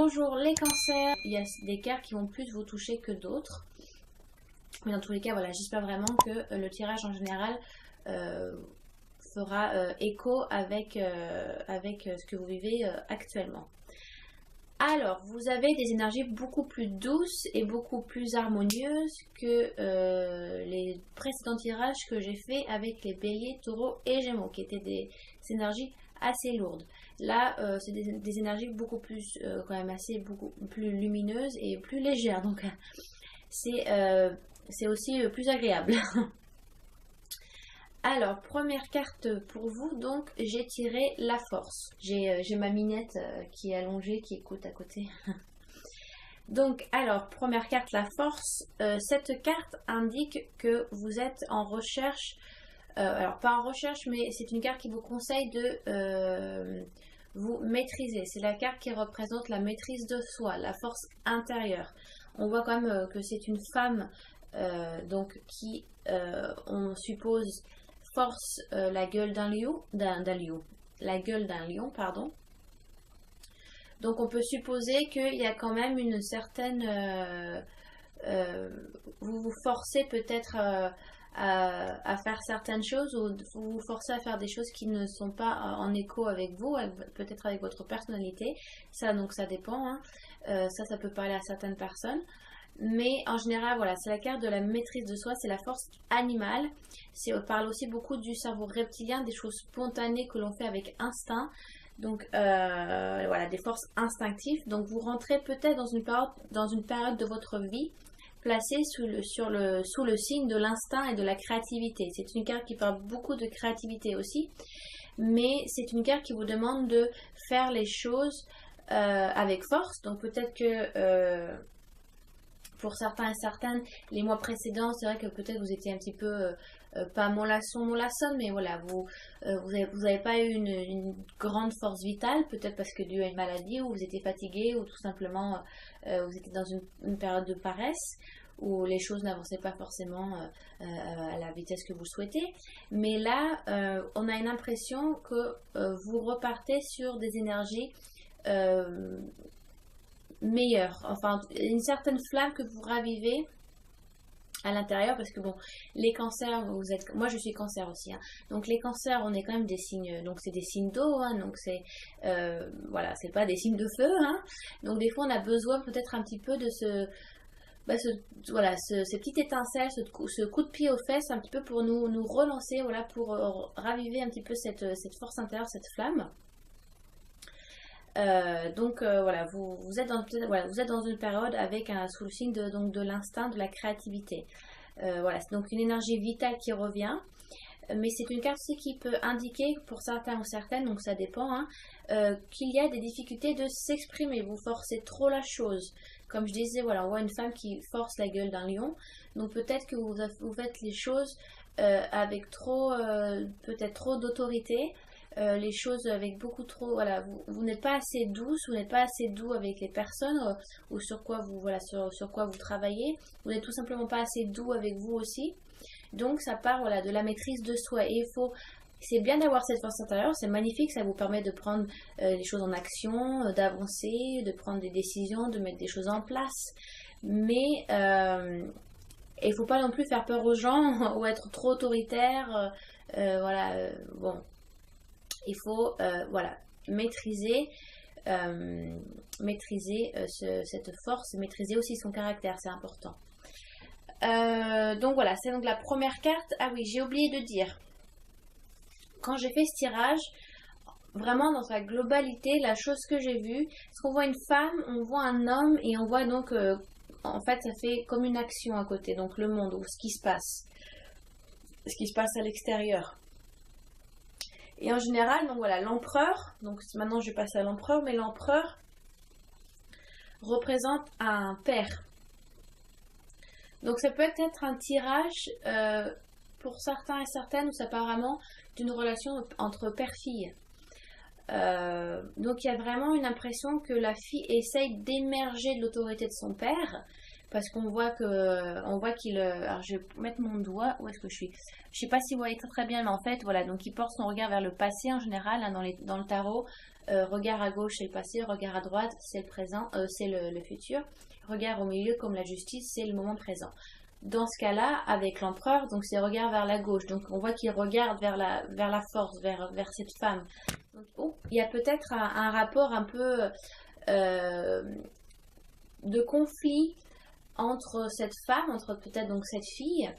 Bonjour les cancers, il y a des cartes qui vont plus vous toucher que d'autres. Mais dans tous les cas, voilà, j'espère vraiment que le tirage en général fera écho avec ce que vous vivez actuellement. Alors, vous avez des énergies beaucoup plus douces et beaucoup plus harmonieuses que les précédents tirages que j'ai fait avec les béliers, taureaux et gémeaux, qui étaient des énergies assez lourdes. Là, c'est des énergies beaucoup plus, quand même beaucoup plus lumineuses et plus légères. Donc, c'est aussi plus agréable. Alors, première carte pour vous, donc j'ai tiré la force. J'ai ma minette qui est allongée, qui écoute à côté. Donc, alors, première carte, la force. Cette carte indique que vous êtes en recherche, alors pas en recherche, mais c'est une carte qui vous conseille de vous maîtriser. C'est la carte qui représente la maîtrise de soi, la force intérieure. On voit quand même que c'est une femme, donc qui, on suppose, force la gueule d'un lion, la gueule d'un lion, pardon. Donc on peut supposer qu'il y a quand même une certaine, vous vous forcez peut-être à faire certaines choses, ou vous vous forcez à faire des choses qui ne sont pas en écho avec vous, peut-être avec votre personnalité. Ça, donc ça dépend, hein. Ça peut parler à certaines personnes. Mais en général, voilà, c'est la carte de la maîtrise de soi, c'est la force animale. On parle aussi beaucoup du cerveau reptilien, des choses spontanées que l'on fait avec instinct. Donc voilà, des forces instinctives. Donc vous rentrez peut-être dans une période de votre vie placée sous le signe de l'instinct et de la créativité. C'est une carte qui parle beaucoup de créativité aussi. Mais c'est une carte qui vous demande de faire les choses avec force. Donc peut-être que... pour certains et certaines, les mois précédents, c'est vrai que peut-être vous étiez un petit peu, pas mollassonne, mais voilà, vous avez pas eu une grande force vitale, peut-être parce que dû à une maladie, ou vous étiez fatigué, ou tout simplement vous étiez dans une période de paresse, où les choses n'avançaient pas forcément à la vitesse que vous souhaitez. Mais là, on a une impression que vous repartez sur des énergies meilleure, enfin une certaine flamme que vous ravivez à l'intérieur, parce que bon, les cancers, moi je suis cancer aussi, hein. Donc les cancers, on est quand même des signes, donc c'est des signes d'eau, hein, donc c'est voilà, c'est pas des signes de feu, hein. Donc des fois on a besoin peut-être un petit peu de ces petites étincelles, ce coup de pied aux fesses, un petit peu pour nous relancer, voilà, pour raviver un petit peu cette force intérieure, cette flamme. Voilà, vous êtes dans une période avec sous le signe de l'instinct, de la créativité. Voilà, c'est donc une énergie vitale qui revient. Mais c'est une carte aussi qui peut indiquer, pour certains ou certaines, donc ça dépend, hein, qu'il y a des difficultés de s'exprimer. Vous forcez trop la chose. Comme je disais, voilà, on voit une femme qui force la gueule d'un lion. Donc peut-être que vous faites les choses avec peut-être trop d'autorité. Les choses avec beaucoup trop, voilà, vous n'êtes pas assez douce, vous n'êtes pas assez doux avec les personnes ou sur quoi vous travaillez, vous n'êtes tout simplement pas assez doux avec vous aussi. Donc ça part, voilà, de la maîtrise de soi, et c'est bien d'avoir cette force intérieure, c'est magnifique, ça vous permet de prendre les choses en action, d'avancer, de prendre des décisions, de mettre des choses en place. Mais il ne faut pas non plus faire peur aux gens ou être trop autoritaire. Voilà, bon. Il faut voilà, maîtriser cette force, maîtriser aussi son caractère, c'est important. Donc voilà, c'est donc la première carte. Ah oui, j'ai oublié de dire, quand j'ai fait ce tirage, vraiment dans sa globalité, la chose que j'ai vue, c'est qu'on voit une femme, on voit un homme, et on voit donc, en fait, ça fait comme une action à côté, donc le monde, ou ce qui se passe à l'extérieur. Et en général, donc voilà, l'empereur, donc maintenant je vais passer à l'empereur, mais l'empereur représente un père. Donc ça peut être un tirage pour certains et certaines, où ça part vraiment d'une relation entre père-fille. Donc il y a vraiment une impression que la fille essaye d'émerger de l'autorité de son père, parce qu'on voit qu'il, alors je vais mettre mon doigt, où est-ce que je suis, je sais pas si vous voyez très très bien, mais en fait voilà, donc il porte son regard vers le passé en général, hein, dans le tarot. Regard à gauche, c'est le passé. Regard à droite, c'est le présent, c'est le futur. Regard au milieu, comme la justice, c'est le moment présent. Dans ce cas-là, avec l'empereur, donc c'est regard vers la gauche. Donc on voit qu'il regarde vers la force, vers cette femme. Donc, il y a peut-être un rapport un peu de conflit entre cette femme, entre peut-être donc cette fille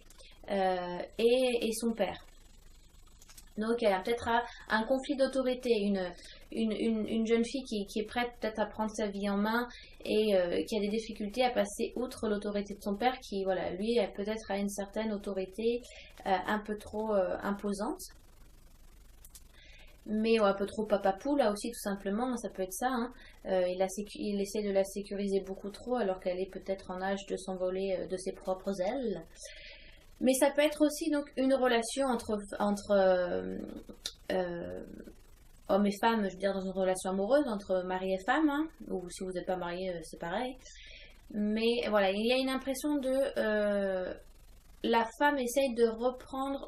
et son père. Donc il y a peut-être un conflit d'autorité, une jeune fille qui est prête peut-être à prendre sa vie en main et qui a des difficultés à passer outre l'autorité de son père qui, voilà, lui, peut-être a une certaine autorité un peu trop imposante. Mais un peu trop papapou là aussi, tout simplement, ça peut être ça, hein. Il essaie de la sécuriser beaucoup trop alors qu'elle est peut-être en âge de s'envoler de ses propres ailes. Mais ça peut être aussi donc une relation entre homme et femme, je veux dire dans une relation amoureuse entre mari et femme, hein, ou si vous n'êtes pas marié, c'est pareil. Mais voilà, il y a une impression de la femme essaye de reprendre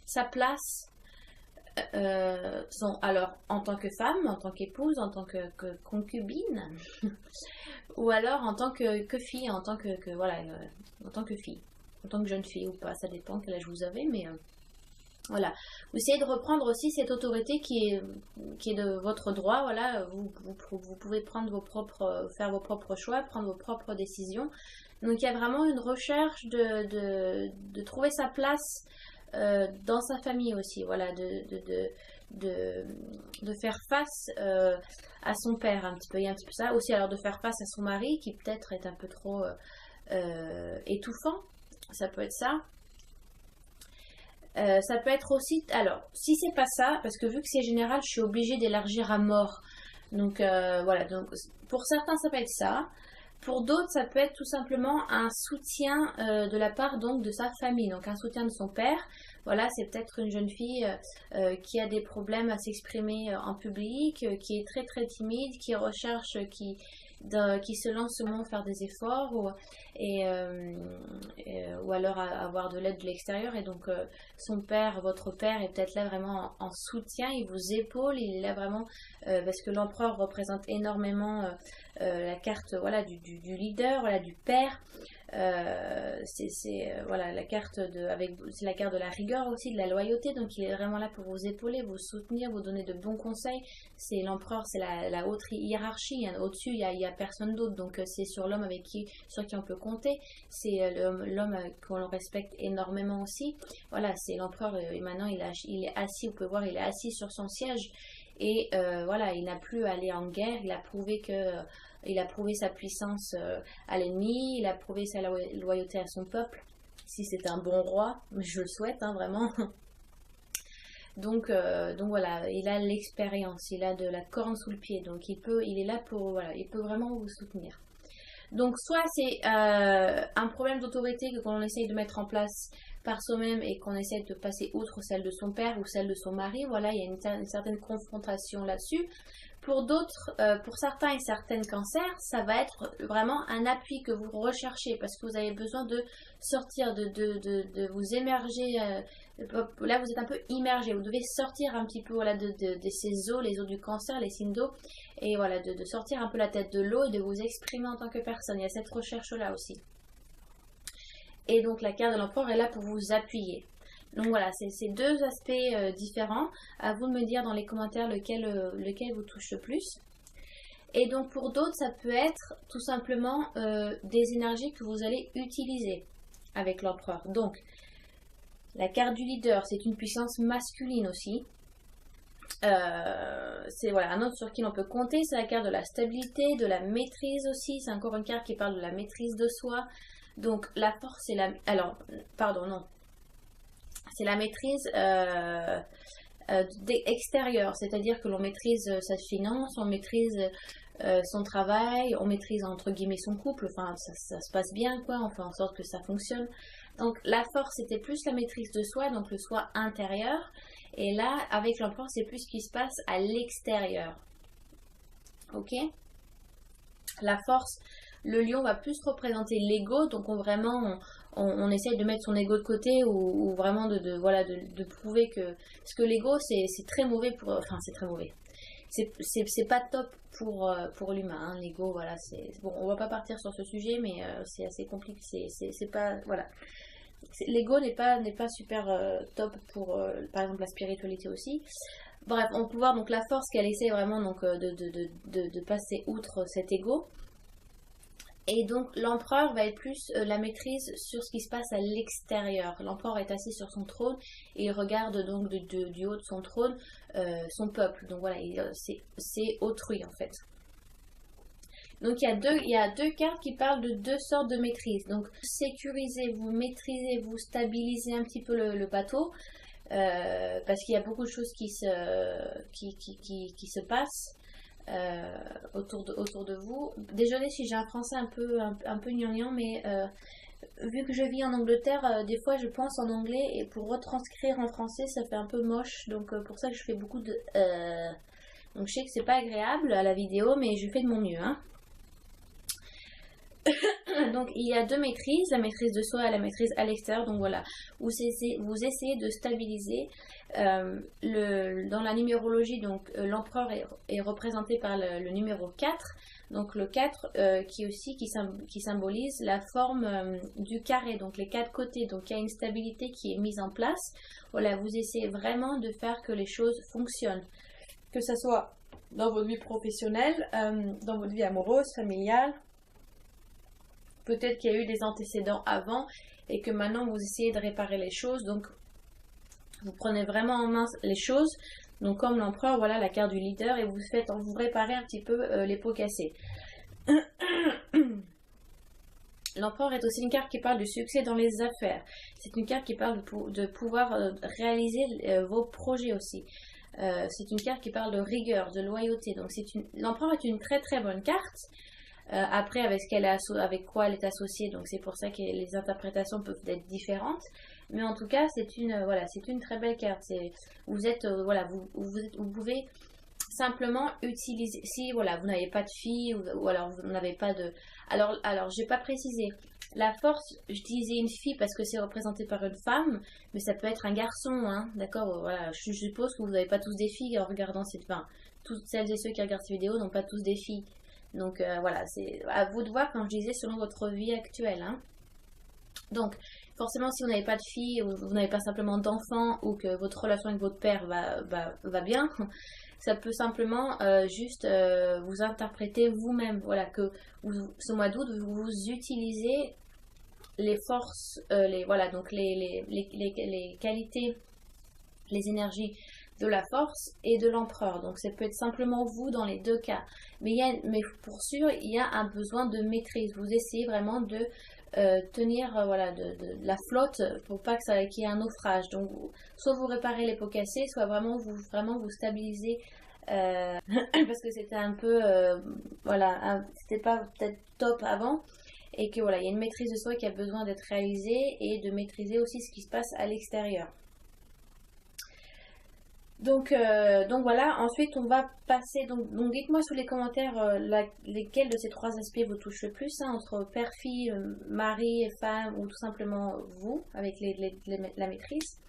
sa place, alors en tant que femme, en tant qu'épouse, en tant que concubine, ou alors en tant que fille, en tant que voilà, en tant que fille, en tant que jeune fille ou pas, ça dépend quel âge vous avez, mais voilà. Vous essayez de reprendre aussi cette autorité qui est de votre droit, voilà, vous pouvez prendre faire vos propres choix, prendre vos propres décisions. Donc il y a vraiment une recherche de trouver sa place dans sa famille aussi, voilà, de faire face à son père un petit peu, il y a un petit peu ça aussi, alors de faire face à son mari qui peut-être est un peu trop étouffant, ça peut être ça. Ça peut être aussi, alors si c'est pas ça, parce que vu que c'est général, je suis obligée d'élargir à mort, donc voilà, donc pour certains ça peut être ça. Pour d'autres, ça peut être tout simplement un soutien de la part donc de sa famille, donc un soutien de son père. Voilà, c'est peut-être une jeune fille qui a des problèmes à s'exprimer en public, qui est très très timide, qui recherche, qui se lance seulement faire des efforts ou alors avoir de l'aide de l'extérieur. Et donc son père, votre père est peut-être là vraiment en soutien, il vous épaule, il est là vraiment parce que l'empereur représente énormément la carte, voilà, du leader, voilà, du père. Voilà, la carte c'est la carte de la rigueur aussi, de la loyauté, donc il est vraiment là pour vous épauler, vous soutenir, vous donner de bons conseils. C'est l'empereur, c'est la haute hiérarchie, hein. Au-dessus il y a personne d'autre, donc c'est sur l'homme sur qui on peut compter, c'est l'homme qu'on respecte énormément aussi. Voilà, c'est l'empereur, et maintenant il est assis, vous pouvez voir, il est assis sur son siège. Et voilà, il n'a plus à aller en guerre, il a prouvé sa puissance à l'ennemi, il a prouvé sa loyauté à son peuple, si c'est un bon roi, je le souhaite, hein, vraiment. Donc voilà, il a l'expérience, il a de la corne sous le pied, donc il est là pour, voilà, il peut vraiment vous soutenir. Donc soit c'est un problème d'autorité qu'on essaye de mettre en place par soi-même et qu'on essaie de passer outre celle de son père ou celle de son mari, voilà, il y a une certaine confrontation là-dessus. Pour d'autres, pour certains et certaines cancers, ça va être vraiment un appui que vous recherchez parce que vous avez besoin de sortir, de vous émerger. Là, vous êtes un peu immergé, vous devez sortir un petit peu, voilà, de ces eaux, les eaux du cancer, les signes d'eau, et voilà, de sortir un peu la tête de l'eau et de vous exprimer en tant que personne. Il y a cette recherche-là aussi. Et donc la carte de l'empereur est là pour vous appuyer. Donc voilà, c'est deux aspects différents. À vous de me dire dans les commentaires lequel vous touche le plus. Et donc pour d'autres, ça peut être tout simplement des énergies que vous allez utiliser avec l'empereur. Donc la carte du leader, c'est une puissance masculine aussi. C'est voilà, un autre sur qui l'on peut compter, c'est la carte de la stabilité, de la maîtrise aussi. C'est encore une carte qui parle de la maîtrise de soi. Donc la force et alors, pardon, non. C'est la maîtrise extérieure, c'est-à-dire que l'on maîtrise sa finance, on maîtrise son travail, on maîtrise entre guillemets son couple, enfin ça se passe bien quoi, on fait en sorte que ça fonctionne. Donc la force c'était plus la maîtrise de soi, donc le soi intérieur, et là avec l'empereur c'est plus ce qui se passe à l'extérieur. Ok? La force, le lion va plus représenter l'ego, donc on essaye de mettre son ego de côté ou vraiment de prouver que... Parce que l'ego c'est très mauvais pour... Enfin c'est très mauvais. c'est pas top pour l'humain, hein, l'ego, voilà, c'est bon, on va pas partir sur ce sujet, mais c'est assez compliqué, c'est pas, voilà. L'ego n'est pas super top pour, par exemple, la spiritualité aussi. Bref, on peut voir donc la force qu'elle essaie vraiment donc, de passer outre cet ego. Et donc l'empereur va être plus la maîtrise sur ce qui se passe à l'extérieur. L'empereur est assis sur son trône et il regarde donc du haut de son trône son peuple. Donc voilà, c'est autrui en fait. Donc il y a deux cartes qui parlent de deux sortes de maîtrise. Donc sécurisez, vous maîtrisez, vous stabilisez un petit peu le bateau. Parce qu'il y a beaucoup de choses qui se passent autour de vous. Désolée si j'ai un français un peu gnangnan, mais vu que je vis en Angleterre, des fois je pense en anglais et pour retranscrire en français ça fait un peu moche. Donc pour ça que je fais beaucoup de... Donc je sais que c'est pas agréable à la vidéo, mais je fais de mon mieux, hein. Donc il y a deux maîtrises, la maîtrise de soi et la maîtrise à l'extérieur. Donc voilà, vous essayez de stabiliser. Dans la numérologie, donc l'empereur est représenté par le numéro 4. Donc le 4 qui symbolise la forme du carré, donc les quatre côtés. Donc il y a une stabilité qui est mise en place. Voilà, vous essayez vraiment de faire que les choses fonctionnent. Que ce soit dans votre vie professionnelle, dans votre vie amoureuse, familiale. Peut-être qu'il y a eu des antécédents avant et que maintenant vous essayez de réparer les choses. Donc vous prenez vraiment en main les choses. Donc comme l'empereur, voilà la carte du leader et vous réparez un petit peu les pots cassés. L'empereur est aussi une carte qui parle du succès dans les affaires. C'est une carte qui parle de pouvoir réaliser vos projets aussi. C'est une carte qui parle de rigueur, de loyauté. Donc l'empereur est une très très bonne carte. Après avec quoi elle est associée, donc c'est pour ça que les interprétations peuvent être différentes, mais en tout cas c'est une très belle carte. Vous êtes vous pouvez simplement utiliser, si voilà vous n'avez pas de fille ou alors vous n'avez pas de, alors j'ai pas précisé la force, je disais une fille parce que c'est représenté par une femme, mais ça peut être un garçon, hein, d'accord, voilà, je suppose que vous n'avez pas tous des filles en regardant toutes celles et ceux qui regardent cette vidéo n'ont pas tous des filles. Donc voilà, c'est à vous de voir, comme je disais, selon votre vie actuelle, hein. Donc forcément si vous n'avez pas de fille, ou vous n'avez pas simplement d'enfant, ou que votre relation avec votre père va bien, ça peut simplement juste vous interpréter vous-même. Voilà, que ce mois d'août, vous utilisez les forces, donc les qualités, les énergies de la force et de l'empereur. Donc ça peut être simplement vous dans les deux cas. Mais pour sûr, il y a un besoin de maîtrise. Vous essayez vraiment de tenir de la flotte pour pas qu'il y ait un naufrage. Donc soit vous réparez les pots cassés, soit vraiment vous stabilisez parce que c'était un peu c'était pas peut-être top avant. Et que voilà, il y a une maîtrise de soi qui a besoin d'être réalisée et de maîtriser aussi ce qui se passe à l'extérieur. Donc voilà, ensuite on va passer, donc dites-moi sous les commentaires lesquels de ces trois aspects vous touchent le plus, hein, entre père, fille, mari, femme ou tout simplement vous, avec la maîtrise.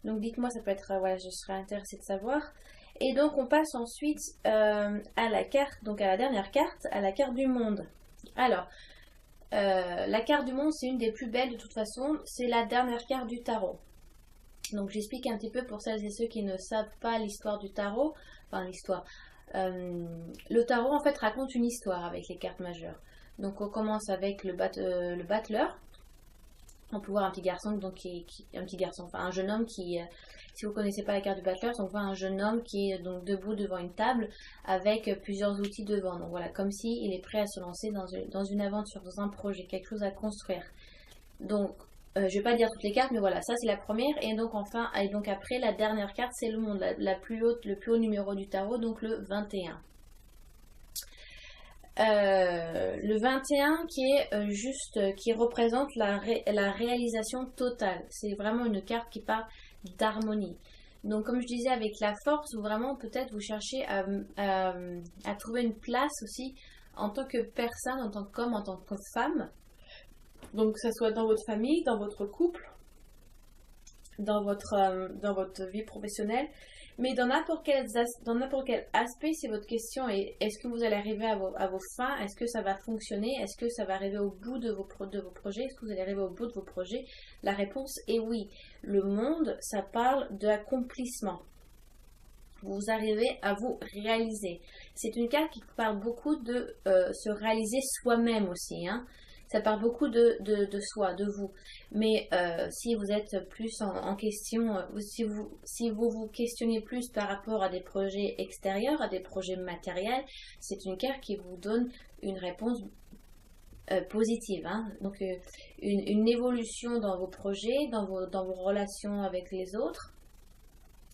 Donc dites-moi, ça peut être, je serais intéressée de savoir. Et donc on passe ensuite à la carte, donc à la dernière carte, à la carte du monde. Alors, la carte du monde, c'est une des plus belles de toute façon, c'est la dernière carte du tarot. Donc j'explique un petit peu pour celles et ceux qui ne savent pas l'histoire du tarot. Enfin l'histoire. Le tarot en fait raconte une histoire avec les cartes majeures. Donc on commence avec le battleur. On peut voir un petit garçon, donc un jeune homme qui, si vous ne connaissez pas la carte du battleur, on voit un jeune homme qui est donc debout devant une table avec plusieurs outils devant. Donc voilà, comme s'il est prêt à se lancer dans une aventure, dans un projet, quelque chose à construire. Donc je ne vais pas dire toutes les cartes, mais voilà, ça c'est la première. Et donc après, la dernière carte, c'est le monde, le plus haut numéro du tarot, donc le 21. Le 21 qui représente la réalisation totale. C'est vraiment une carte qui parle d'harmonie. Donc comme je disais, avec la force, vraiment peut-être vous cherchez à trouver une place aussi en tant que personne, en tant qu'homme, en tant que femme. Donc que ce soit dans votre famille, dans votre couple, dans votre vie professionnelle, Mais dans n'importe quel aspect, si votre question est est-ce que vous allez arriver à vos fins, est-ce que ça va fonctionner, est-ce que ça va arriver au bout de de vos projets, est-ce que vous allez arriver au bout de vos projets, la réponse est oui. Le monde, ça parle d'accomplissement. Vous arrivez à vous réaliser. C'est une carte qui parle beaucoup de se réaliser soi-même aussi, hein. Ça parle beaucoup de soi, de vous. Mais si vous êtes plus en question, si vous vous questionnez plus par rapport à des projets extérieurs, à des projets matériels, c'est une carte qui vous donne une réponse positive, hein. Donc une évolution dans vos projets, dans vos relations avec les autres,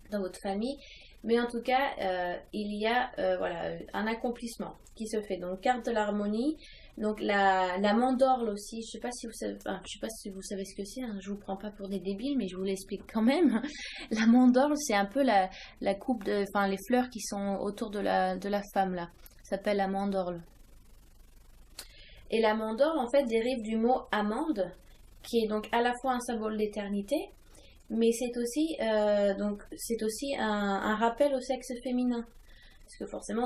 dans votre famille. Mais en tout cas, il y a voilà, un accomplissement qui se fait. Donc, carte de l'harmonie. Donc, la mandorle aussi. Je ne sais pas si vous savez, enfin, je sais pas si vous savez ce que c'est, hein. Je ne vous prends pas pour des débiles, mais je vous l'explique quand même. La mandorle, c'est un peu la coupe de, enfin, les fleurs qui sont autour de la femme, là. Ça s'appelle la mandorle. Et la mandorle, en fait, dérive du mot amande, qui est donc à la fois un symbole d'éternité, mais c'est aussi un rappel au sexe féminin. Parce que forcément,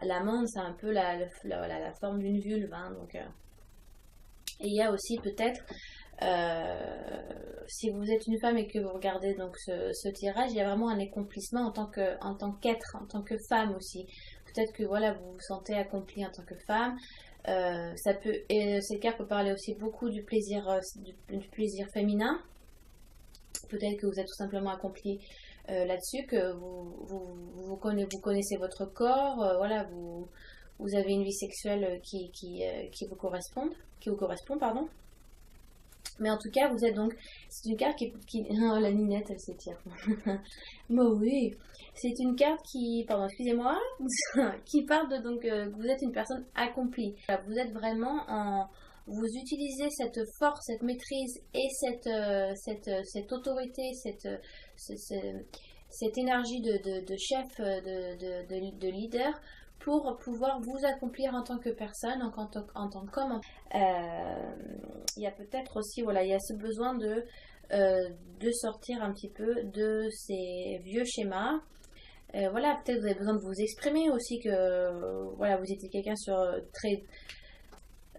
l'amande, c'est un peu la forme d'une vulve, hein, donc, et il y a aussi peut-être, si vous êtes une femme et que vous regardez donc ce tirage, il y a vraiment un accomplissement en tant qu'être, en tant que femme aussi. Peut-être que voilà, vous vous sentez accomplie en tant que femme. Cette carte peut parler aussi beaucoup du plaisir féminin. Peut-être que vous êtes tout simplement accompli là-dessus, que vous connaissez votre corps, voilà, vous avez une vie sexuelle qui vous correspond, pardon. Mais en tout cas, vous êtes donc, c'est une carte oh, la ninette, elle s'étire. Mais oui, c'est une carte pardon, excusez-moi, qui parle de donc que vous êtes une personne accomplie. Vous êtes vraiment vous utilisez cette force, cette maîtrise et cette autorité, cette énergie de chef, de leader pour pouvoir vous accomplir en tant que personne, en tant qu'homme. Il y a peut-être aussi, voilà, il y a ce besoin de sortir un petit peu de ces vieux schémas. Voilà, peut-être vous avez besoin de vous exprimer aussi, que voilà, vous étiez quelqu'un très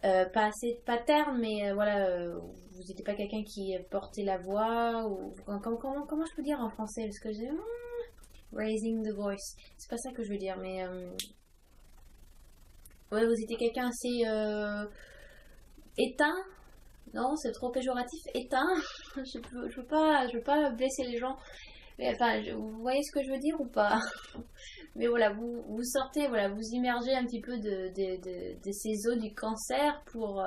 pas assez paterne, mais vous n'étiez pas quelqu'un qui portait la voix, ou comment je peux dire en français, parce que j'ai raising the voice, c'est pas ça que je veux dire, mais ouais, vous étiez quelqu'un assez éteint. Non, c'est trop péjoratif, éteint. Je veux pas blesser les gens. Mais, enfin, vous voyez ce que je veux dire ou pas? Mais voilà, vous sortez, voilà, vous immergez un petit peu de ces eaux du cancer pour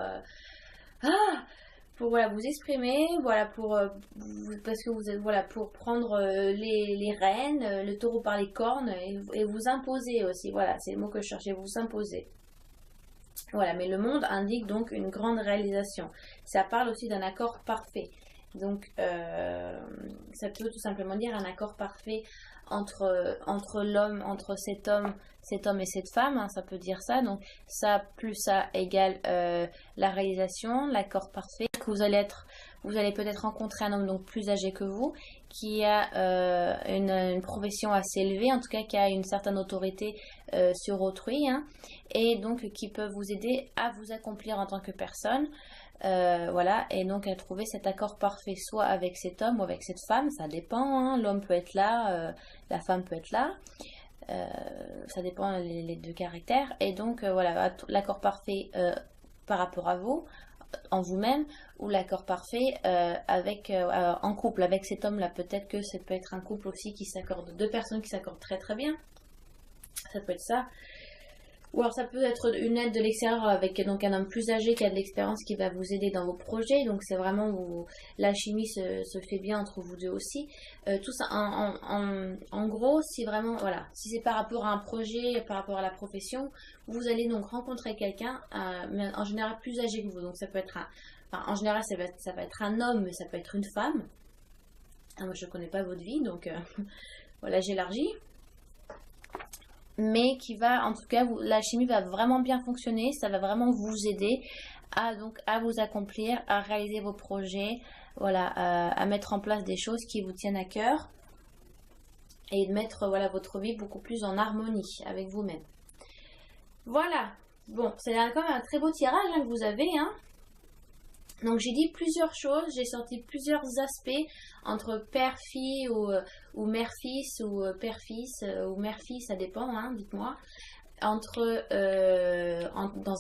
voilà, vous exprimer, voilà, parce que vous êtes, voilà, pour prendre les rênes, le taureau par les cornes, et vous imposer aussi. Voilà, c'est le mot que je cherchais, vous imposer. Voilà, mais le monde indique donc une grande réalisation. Ça parle aussi d'un accord parfait. Donc, ça peut tout simplement dire un accord parfait entre l'homme, entre cet homme et cette femme, hein, ça peut dire ça. Donc, ça plus ça égale la réalisation, l'accord parfait. Que vous allez peut-être rencontrer un homme donc plus âgé que vous, qui a une profession assez élevée, en tout cas qui a une certaine autorité sur autrui, hein, et donc qui peut vous aider à vous accomplir en tant que personne. Voilà, et donc à trouver cet accord parfait, soit avec cet homme ou avec cette femme, ça dépend, hein. L'homme peut être là, la femme peut être là, ça dépend les deux caractères, et donc voilà, l'accord parfait par rapport à vous, en vous-même, ou l'accord parfait en couple avec cet homme-là. Peut-être que ça peut être un couple aussi qui s'accorde, deux personnes qui s'accordent très très bien, ça peut être ça. Ou alors ça peut être une aide de l'extérieur avec donc un homme plus âgé qui a de l'expérience qui va vous aider dans vos projets. Donc c'est vraiment la chimie se fait bien entre vous deux aussi. Tout ça en gros, si vraiment, voilà, si c'est par rapport à un projet, par rapport à la profession, vous allez donc rencontrer quelqu'un, mais en général plus âgé que vous. Donc ça peut être en général ça va être un homme, mais ça peut être une femme. Ah, moi je connais pas votre vie, donc voilà, j'élargis. Mais qui va, en tout cas, la chimie va vraiment bien fonctionner, ça va vraiment vous aider à vous accomplir, à réaliser vos projets, voilà, à mettre en place des choses qui vous tiennent à cœur. et de mettre voilà, votre vie beaucoup plus en harmonie avec vous-même. Voilà, bon, c'est quand même un très beau tirage hein, que vous avez. Hein. Donc j'ai dit plusieurs choses, j'ai sorti plusieurs aspects entre père-fille ou mère-fils ou père-fils ou mère-fille, ça dépend, hein, dites-moi. Dans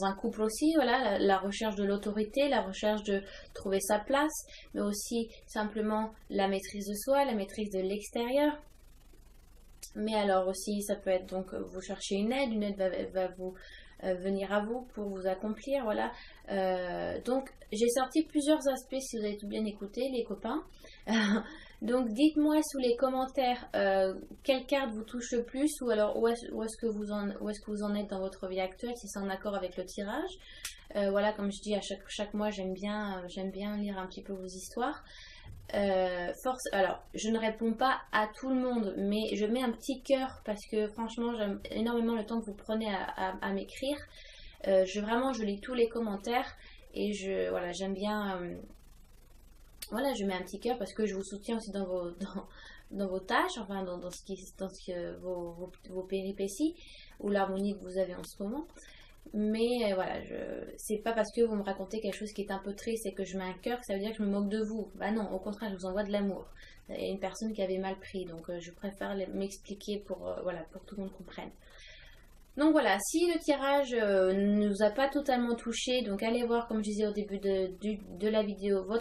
un couple aussi, voilà, la recherche de l'autorité, la recherche de trouver sa place, mais aussi simplement la maîtrise de soi, la maîtrise de l'extérieur. Mais alors aussi, ça peut être donc vous cherchez une aide va vous venir à vous pour vous accomplir, voilà. Donc j'ai sorti plusieurs aspects si vous avez tout bien écouté, les copains. Donc dites-moi sous les commentaires quelle carte vous touche le plus ou alors où est-ce que vous en êtes dans votre vie actuelle, si c'est en accord avec le tirage. Voilà, comme je dis à chaque mois, j'aime bien lire un petit peu vos histoires. Alors, je ne réponds pas à tout le monde, mais je mets un petit cœur parce que franchement, j'aime énormément le temps que vous prenez à m'écrire. Je lis tous les commentaires et voilà, j'aime bien. Voilà, je mets un petit cœur parce que je vous soutiens aussi dans vos tâches, enfin dans vos péripéties ou l'harmonie que vous avez en ce moment. Mais voilà, c'est pas parce que vous me racontez quelque chose qui est un peu triste et que je mets un cœur que ça veut dire que je me moque de vous. Bah non, au contraire, je vous envoie de l'amour. Il y a une personne qui avait mal pris, donc je préfère m'expliquer voilà, pour que tout le monde comprenne. Donc voilà, si le tirage ne nous a pas totalement touché, donc allez voir, comme je disais au début de la vidéo, votre